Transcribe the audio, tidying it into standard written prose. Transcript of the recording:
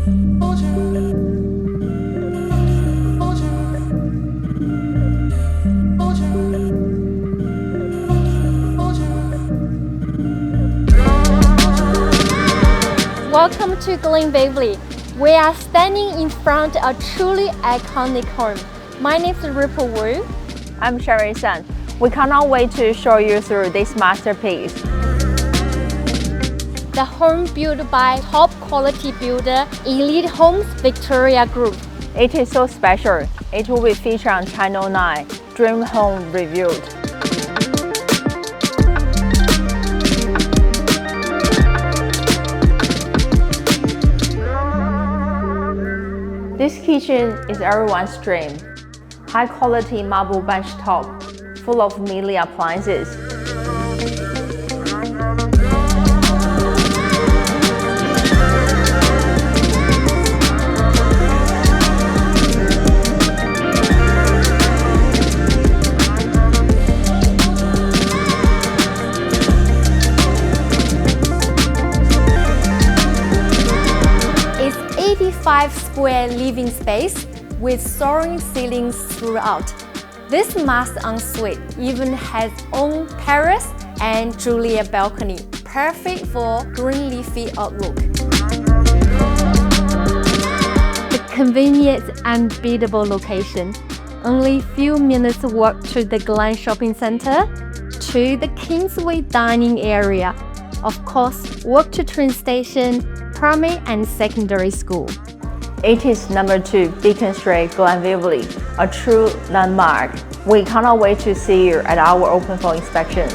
Welcome to Glen Waverley. We are standing in front of a truly iconic home. My name is Ripple Wu. I'm Sherry San. We cannot wait to show you through this masterpiece. The home built by top quality builder Elite Homes Victoria Group. It is so special. It will be featured on Channel 9, Dream Home Reviewed. This kitchen is everyone's dream. High quality marble bench top, full of Miele appliances. It's 85 square living space with soaring ceilings throughout. This master ensuite even has own terrace and Julia balcony, perfect for green leafy outlook. The convenient and beatable location. Only few minutes walk to the Glen Shopping Center, to the Kingsway dining area. Of course, walk to train station, primary and secondary school. It is number 2 Beacon Street, Glen Waverley, a true landmark. We cannot wait to see you at our open for inspection.